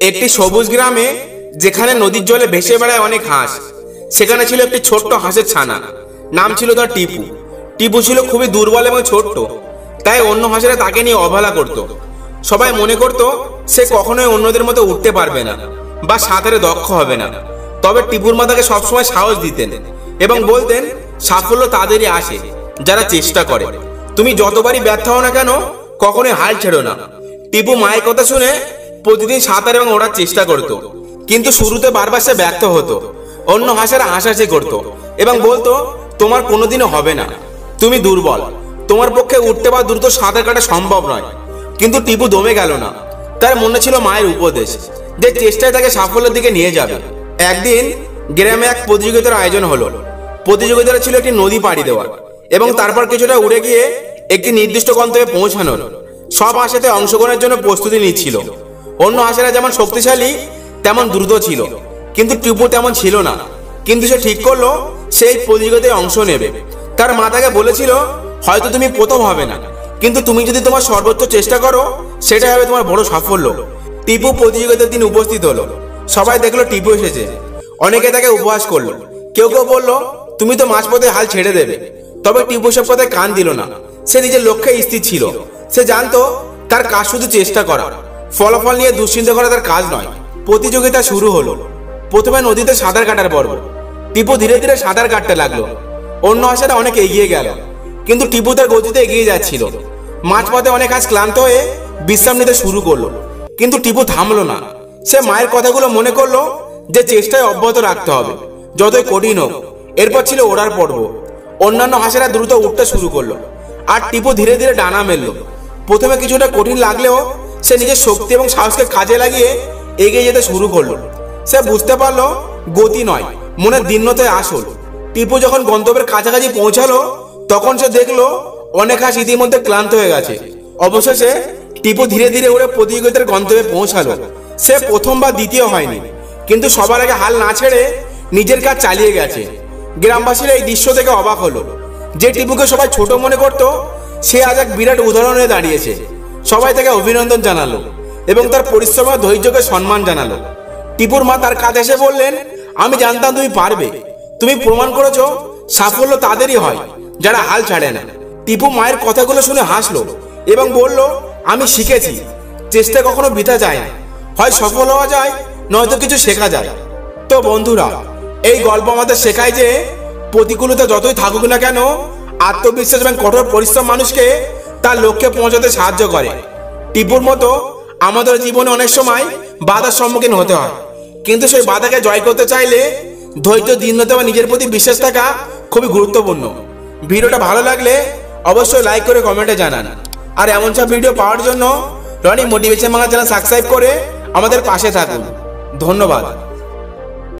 একটি সবুজ গ্রামে যেখানে নদীর জলে ভেসে বেড়ায় অনেক হাঁস, সেখানে ছিল একটি ছোট্ট হাঁসের ছানা। নাম ছিল তার টিপু। টিপু ছিল খুবই দুর্বল এবং ছোট্ট, তাই অন্য হাঁসেরা তাকে নিয়ে অবহেলা করত। সবাই মনে করত সে কখনোই অন্যদের মতো উঠতে পারবে না বা সাঁতারে দক্ষ হবে না। তবে টিপুর মা তাকে সবসময় সাহস দিতেন এবং বলতেন, সাফল্য তাদেরই আসে যারা চেষ্টা করে। তুমি যতবারই ব্যর্থ হও না কেন, কখনোই হাল ছেড়ো না। টিপু মায়ের কথা শুনে প্রতিদিন সাঁতার এবং ওড়ার চেষ্টা করত, কিন্তু শুরুতে বারবার সে ব্যর্থ হতো। অন্য হাঁসেরা হাসাহাসি করত এবং বলতো, তোমার কোনোদিনও হবে না, তুমি দুর্বল, তোমার পক্ষে উঠতে বা দ্রুত সাঁতার কাটা সম্ভব নয়। কিন্তু টিপু দমে গেল না। তার মনে ছিল মায়ের উপদেশ, যে চেষ্টায় তাকে সাফল্যের দিকে নিয়ে যাবে। একদিন গ্রামে এক প্রতিযোগিতার আয়োজন হলো। প্রতিযোগিতাটা ছিল একটি নদী পাড়ি দেওয়ার এবং তারপর কিছুটা উড়ে গিয়ে একটি নির্দিষ্ট গন্তব্যে পৌঁছানোর। সব হাঁসেতে অংশগ্রহণের জন্য প্রস্তুতি নিচ্ছিল। অন্য হাঁসেরা যেমন শক্তিশালী তেমন দ্রুত ছিল, কিন্তু টিপু তেমন ছিল না। কিন্তু সে ঠিক করলো সেই প্রতিযোগিতায় অংশ নেবে। তার মা তাকে বলেছিল, হয়তো তুমি প্রথম হবে না, কিন্তু তুমি যদি তোমার সর্বোচ্চ চেষ্টা করো, সেটাই হবে তোমার বড় সাফল্য। টিপু প্রতিযোগিতার দিন উপস্থিত হলো। সবাই দেখলো টিপু এসেছে। অনেকে তাকে উপহাস করলো, কেউ কেউ বললো, তুমি তো মাঝপথে হাল ছেড়ে দেবে। তবে টিপু সব কথায় কান দিল না। সে নিজের লক্ষ্যে স্থির ছিল। সে জানতো তার কাজ শুধু চেষ্টা করা, ফলাফল নিয়ে দুশ্চিন্তা করা তার কাজ নয়। প্রতিযোগিতা শুরু হলো। প্রথমে নদীতে সাঁতার কাটার পর্ব। টিপু ধীরে ধীরে সাঁতার কাটতে লাগলো। অন্য হাঁসেরা অনেক এগিয়ে গেল, কিন্তু টিপু তার গতিতে এগিয়ে যাচ্ছিল। মাঝপথে অনেক হাঁস ক্লান্ত হয়ে বিশ্রাম নিতে শুরু করলো, কিন্তু টিপু থামলো না। সে মায়ের কথাগুলো মনে করলো, যে চেষ্টায় অব্যাহত রাখতে হবে, যতই কঠিন হোক। এরপর ছিল ওড়ার পর্ব। অন্যান্য হাঁসেরা দ্রুত উঠতে শুরু করলো, আর টিপু ধীরে ধীরে ডানা মেললো। প্রথমে কিছুটা কঠিন লাগলেও সে নিজের শক্তি এবং সাহসকে কাজে লাগিয়ে এগিয়ে যেতে শুরু করলো। সে বুঝতে পারলো গতি নয়, মনের দৃঢ়তাই আসল। টিপু যখন গন্তব্যের কাছাকাছি পৌঁছালো, তখন সে দেখলো অনেক হাঁস ইতিমধ্যে ক্লান্ত হয়ে গেছে। অবশেষে টিপু ধীরে ধীরে উড়ে প্রতিযোগিতার গন্তব্যে পৌঁছালো। সে প্রথম বা দ্বিতীয় হয়নি, কিন্তু সবার আগে হাল না ছেড়ে নিজের কাজ চালিয়ে গেছে। গ্রামবাসীরা এই দৃশ্য থেকে অবাক হলো। যে টিপুকে সবাই ছোট মনে করত, সে আজ এক বিরাট উদাহরণ হয়ে দাঁড়িয়েছে। সবাই তাকে অভিনন্দন জানালো এবং তার পরিশ্রম ও ধৈর্যকে সম্মান জানালো। টিপুর মা তার কাছে এসে বললেন, আমি জানতাম তুমি পারবে। তুমি প্রমাণ করেছো সাফল্য তাদেরই হয় যারা হাল ছাড়ে না। টিপু মায়ের কথাগুলো শুনে হাসলো এবং বলল, আমি শিখেছি চেষ্টা কখনো বৃথা যায় না। হয় সফল হওয়া যায়, নয়তো কিছু শেখা যায়। তো বন্ধুরা, এই গল্প আমাদের শেখায় যে প্রতিকূলতা যতই থাকুক না কেন, আত্মবিশ্বাস এবং কঠোর পরিশ্রম মানুষকে তার লক্ষ্যে পৌঁছাতে সাহায্য করে। টিপুর মতো আমাদের জীবনে অনেক সময় বাধার সম্মুখীন হতে হয়, কিন্তু সেই বাধাকে জয় করতে চাইলে ধৈর্য, দৃঢ়তা এবং নিজের প্রতি বিশ্বাস থাকা খুবই গুরুত্বপূর্ণ। ভিডিওটা ভালো লাগলে অবশ্যই লাইক করে কমেন্টে জানান। আর এমন সব ভিডিও পাওয়ার জন্য Roni motivation Bangla channel subscribe করে আমাদের পাশে থাকুন। ধন্যবাদ।